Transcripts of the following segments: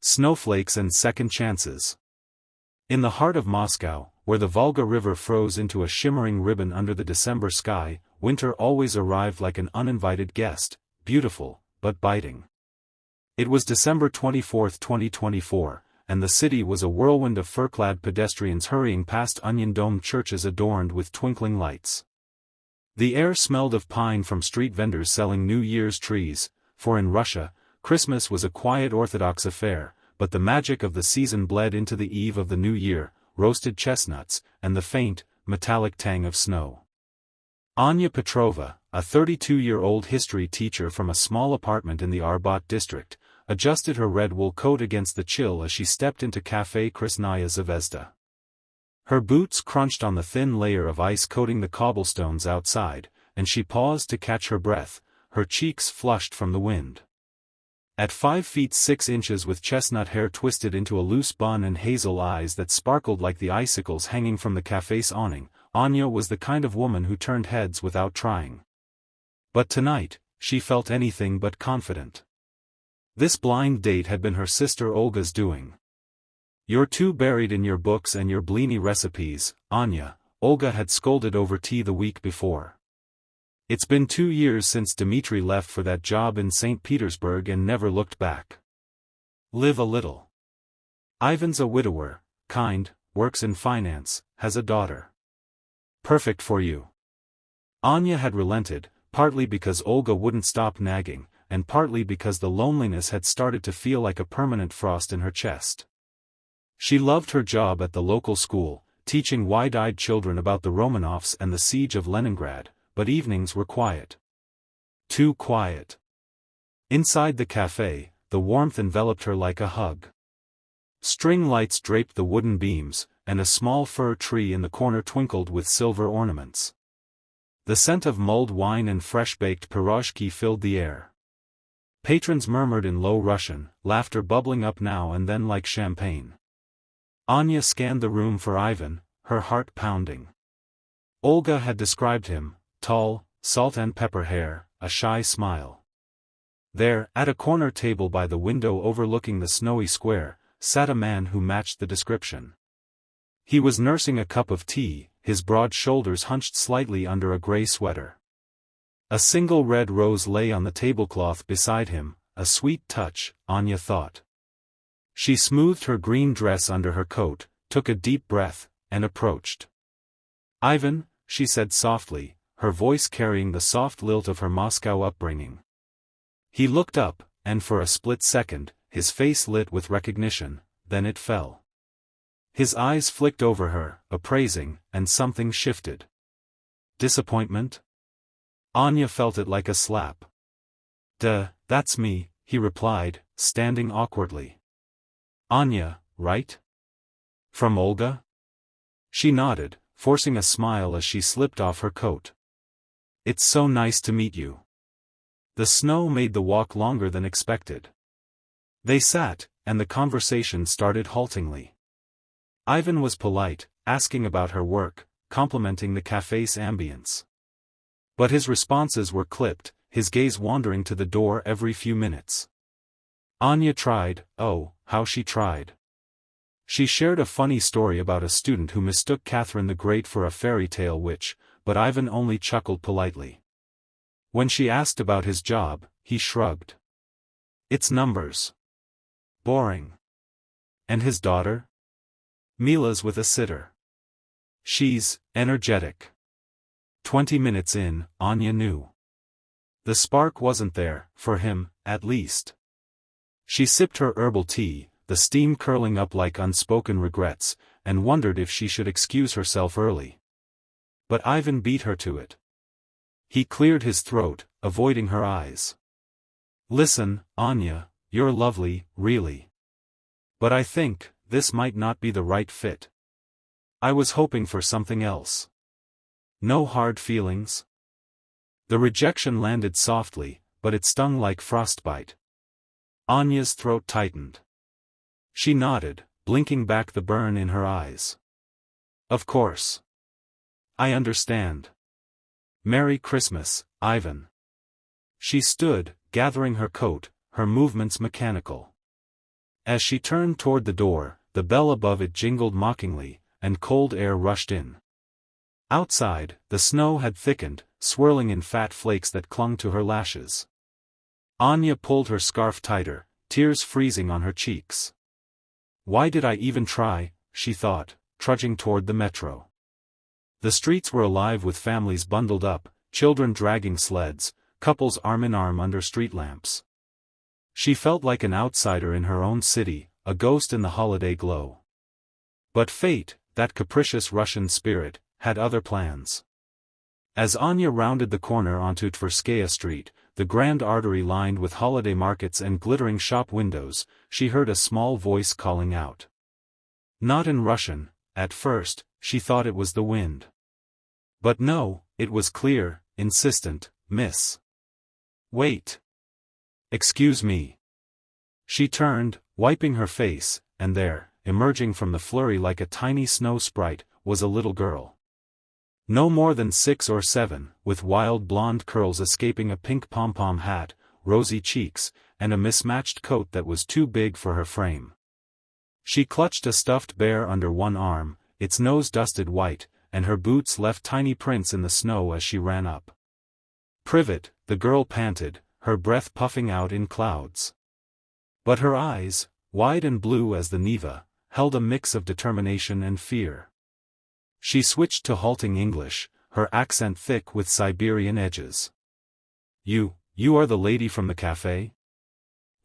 Snowflakes and second chances. In the heart of Moscow, where the Volga River froze into a shimmering ribbon under the December sky, winter always arrived like an uninvited guest, beautiful, but biting. It was December 24, 2024, and the city was a whirlwind of fur-clad pedestrians hurrying past onion-domed churches adorned with twinkling lights. The air smelled of pine from street vendors selling New Year's trees, for in Russia, Christmas was a quiet Orthodox affair, but the magic of the season bled into the eve of the new year, roasted chestnuts, and the faint, metallic tang of snow. Anya Petrova, a 32-year-old history teacher from a small apartment in the Arbat district, adjusted her red wool coat against the chill as she stepped into Café Krasnaya Zvezda. Her boots crunched on the thin layer of ice coating the cobblestones outside, and she paused to catch her breath, her cheeks flushed from the wind. At 5 feet 6 inches with chestnut hair twisted into a loose bun and hazel eyes that sparkled like the icicles hanging from the café's awning, Anya was the kind of woman who turned heads without trying. But tonight, she felt anything but confident. This blind date had been her sister Olga's doing. "You're too buried in your books and your blini recipes, Anya," Olga had scolded over tea the week before. "It's been 2 years since Dmitry left for that job in St. Petersburg and never looked back. Live a little. Ivan's a widower, kind, works in finance, has a daughter. Perfect for you." Anya had relented, partly because Olga wouldn't stop nagging, and partly because the loneliness had started to feel like a permanent frost in her chest. She loved her job at the local school, teaching wide-eyed children about the Romanovs and the siege of Leningrad, but evenings were quiet. Too quiet. Inside the café, the warmth enveloped her like a hug. String lights draped the wooden beams, and a small fir tree in the corner twinkled with silver ornaments. The scent of mulled wine and fresh-baked pirozhki filled the air. Patrons murmured in low Russian, laughter bubbling up now and then like champagne. Anya scanned the room for Ivan, her heart pounding. Olga had described him: tall, salt and pepper hair, a shy smile. There, at a corner table by the window overlooking the snowy square, sat a man who matched the description. He was nursing a cup of tea, his broad shoulders hunched slightly under a gray sweater. A single red rose lay on the tablecloth beside him, a sweet touch, Anya thought. She smoothed her green dress under her coat, took a deep breath, and approached. "Ivan," she said softly, her voice carrying the soft lilt of her Moscow upbringing. He looked up, and for a split second, his face lit with recognition, then it fell. His eyes flicked over her, appraising, and something shifted. Disappointment? Anya felt it like a slap. "Duh, that's me," he replied, standing awkwardly. "Anya, right? From Olga?" She nodded, forcing a smile as she slipped off her coat. "It's so nice to meet you." The snow made the walk longer than expected. They sat, and the conversation started haltingly. Ivan was polite, asking about her work, complimenting the café's ambience. But his responses were clipped, his gaze wandering to the door every few minutes. Anya tried, oh, how she tried. She shared a funny story about a student who mistook Catherine the Great for a fairy tale witch, but Ivan only chuckled politely. When she asked about his job, he shrugged. "It's numbers. Boring." "And his daughter?" "Mila's with a sitter. She's energetic." 20 minutes in, Anya knew. The spark wasn't there, for him, at least. She sipped her herbal tea, the steam curling up like unspoken regrets, and wondered if she should excuse herself early. But Ivan beat her to it. He cleared his throat, avoiding her eyes. "Listen, Anya, you're lovely, really. But I think, this might not be the right fit. I was hoping for something else. No hard feelings?" The rejection landed softly, but it stung like frostbite. Anya's throat tightened. She nodded, blinking back the burn in her eyes. "Of course. I understand. Merry Christmas, Ivan." She stood, gathering her coat, her movements mechanical. As she turned toward the door, the bell above it jingled mockingly, and cold air rushed in. Outside, the snow had thickened, swirling in fat flakes that clung to her lashes. Anya pulled her scarf tighter, tears freezing on her cheeks. Why did I even try, she thought, trudging toward the metro. The streets were alive with families bundled up, children dragging sleds, couples arm in arm under street lamps. She felt like an outsider in her own city, a ghost in the holiday glow. But fate, that capricious Russian spirit, had other plans. As Anya rounded the corner onto Tverskaya Street, the grand artery lined with holiday markets and glittering shop windows, she heard a small voice calling out. Not in Russian. At first, she thought it was the wind. But no, it was clear, insistent. Miss. Wait. Excuse me. She turned, wiping her face, and there, emerging from the flurry like a tiny snow sprite, was a little girl. No more than 6 or 7, with wild blonde curls escaping a pink pom-pom hat, rosy cheeks, and a mismatched coat that was too big for her frame. She clutched a stuffed bear under one arm, its nose dusted white, and her boots left tiny prints in the snow as she ran up. Privet, the girl panted, her breath puffing out in clouds. But her eyes, wide and blue as the Neva, held a mix of determination and fear. She switched to halting English, her accent thick with Siberian edges. You are the lady from the cafe?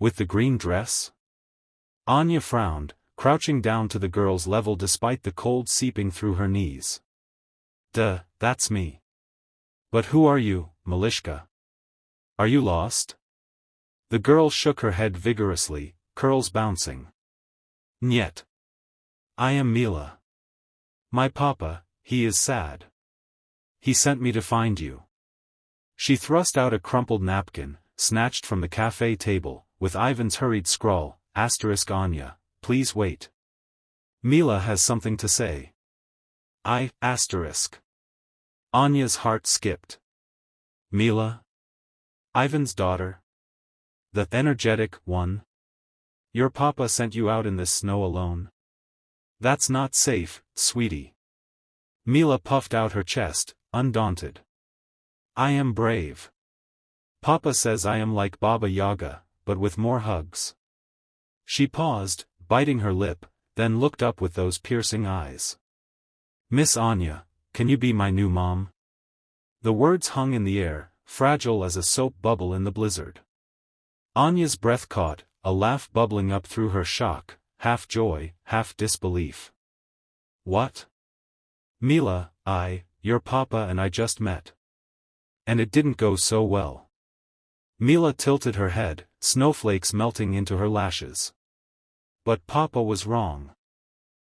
With the green dress? Anya frowned, crouching down to the girl's level despite the cold seeping through her knees. Duh, that's me. But who are you, Milishka? Are you lost? The girl shook her head vigorously, curls bouncing. Nyet. I am Mila. My papa, he is sad. He sent me to find you. She thrust out a crumpled napkin, snatched from the cafe table, with Ivan's hurried scrawl, *Anya, please wait. Mila has something to say. Anya's heart skipped. Mila? Ivan's daughter? The energetic one? Your papa sent you out in this snow alone? That's not safe, sweetie. Mila puffed out her chest, undaunted. I am brave. Papa says I am like Baba Yaga, but with more hugs. She paused, biting her lip, then looked up with those piercing eyes. Miss Anya, can you be my new mom? The words hung in the air, fragile as a soap bubble in the blizzard. Anya's breath caught, a laugh bubbling up through her shock, half joy, half disbelief. What? Mila, your papa and I just met. And it didn't go so well. Mila tilted her head, snowflakes melting into her lashes. But papa was wrong.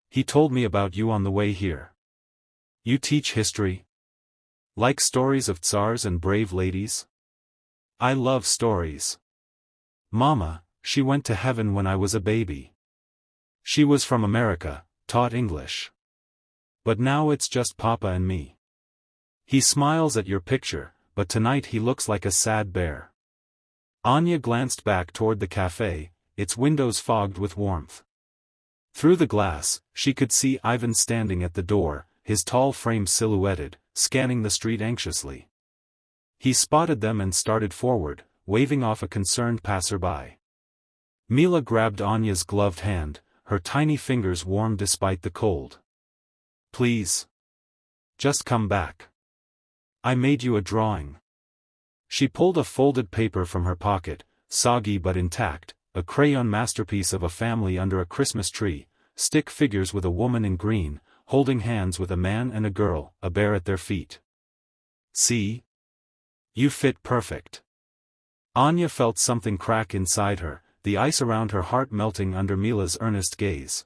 He told me about you on the way here. You teach history? Like stories of tsars and brave ladies? I love stories. Mama, she went to heaven when I was a baby. She was from America, taught English. But now it's just papa and me. He smiles at your picture, but tonight he looks like a sad bear. Anya glanced back toward the cafe, its windows fogged with warmth. Through the glass, she could see Ivan standing at the door, his tall frame silhouetted, scanning the street anxiously. He spotted them and started forward, waving off a concerned passerby. Mila grabbed Anya's gloved hand, her tiny fingers warm despite the cold. Please. Just come back. I made you a drawing. She pulled a folded paper from her pocket, soggy but intact, a crayon masterpiece of a family under a Christmas tree, stick figures with a woman in green, holding hands with a man and a girl, a bear at their feet. See? You fit perfect. Anya felt something crack inside her, the ice around her heart melting under Mila's earnest gaze.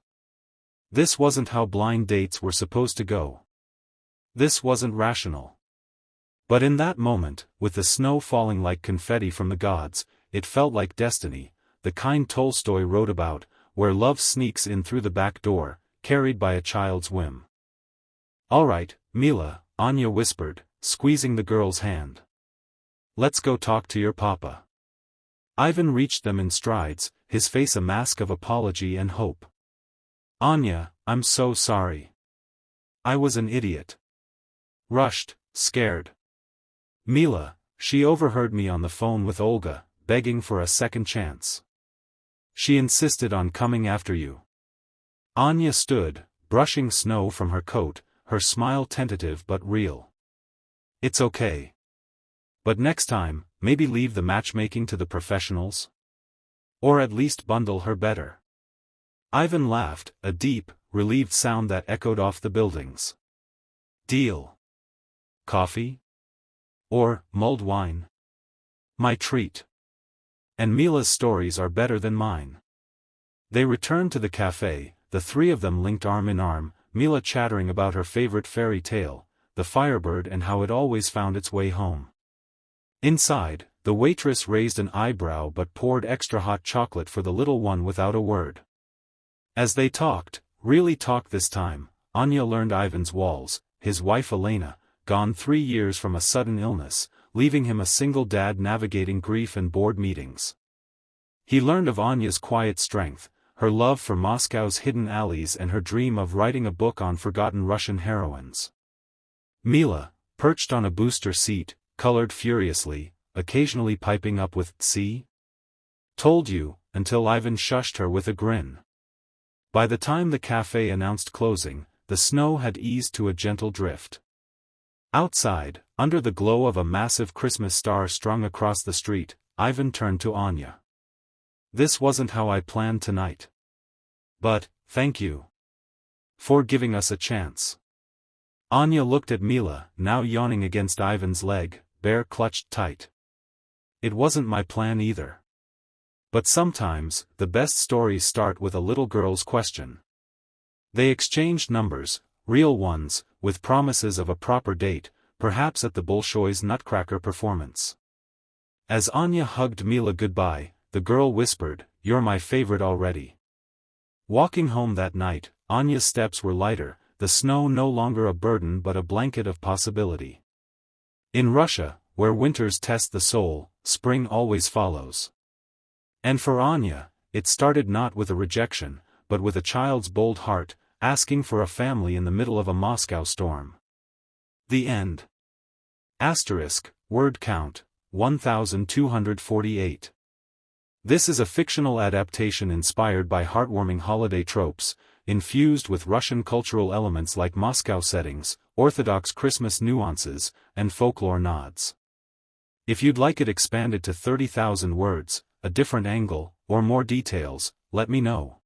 This wasn't how blind dates were supposed to go. This wasn't rational. But in that moment, with the snow falling like confetti from the gods, it felt like destiny, the kind Tolstoy wrote about, where love sneaks in through the back door, carried by a child's whim. All right, Mila, Anya whispered, squeezing the girl's hand. Let's go talk to your papa. Ivan reached them in strides, his face a mask of apology and hope. "Anya, I'm so sorry. I was an idiot. Rushed, scared. Mila, she overheard me on the phone with Olga, begging for a second chance. She insisted on coming after you." Anya stood, brushing snow from her coat, her smile tentative but real. "It's okay. But next time, maybe leave the matchmaking to the professionals? Or at least bundle her better." Ivan laughed, a deep, relieved sound that echoed off the buildings. "Deal. Coffee? Or mulled wine? My treat. And Mila's stories are better than mine." They returned to the cafe, the three of them linked arm in arm, Mila chattering about her favorite fairy tale, the Firebird, and how it always found its way home. Inside, the waitress raised an eyebrow but poured extra hot chocolate for the little one without a word. As they talked, really talked this time, Anya learned Ivan's walls, his wife Elena, gone 3 years from a sudden illness, leaving him a single dad navigating grief and board meetings. He learned of Anya's quiet strength, her love for Moscow's hidden alleys, and her dream of writing a book on forgotten Russian heroines. Mila, perched on a booster seat, colored furiously, occasionally piping up with "See? Told you," until Ivan shushed her with a grin. By the time the cafe announced closing, the snow had eased to a gentle drift. Outside, under the glow of a massive Christmas star strung across the street, Ivan turned to Anya. "This wasn't how I planned tonight. But, thank you. For giving us a chance." Anya looked at Mila, now yawning against Ivan's leg, bear clutched tight. "It wasn't my plan either. But sometimes, the best stories start with a little girl's question." They exchanged numbers, real ones, with promises of a proper date, perhaps at the Bolshoi's Nutcracker performance. As Anya hugged Mila goodbye, the girl whispered, "You're my favorite already." Walking home that night, Anya's steps were lighter, the snow no longer a burden but a blanket of possibility. In Russia, where winters test the soul, spring always follows. And for Anya, it started not with a rejection, but with a child's bold heart, asking for a family in the middle of a Moscow storm. The end. Word count, 1248. This is a fictional adaptation inspired by heartwarming holiday tropes, infused with Russian cultural elements like Moscow settings, Orthodox Christmas nuances, and folklore nods. If you'd like it expanded to 30,000 words, a different angle, or more details, let me know.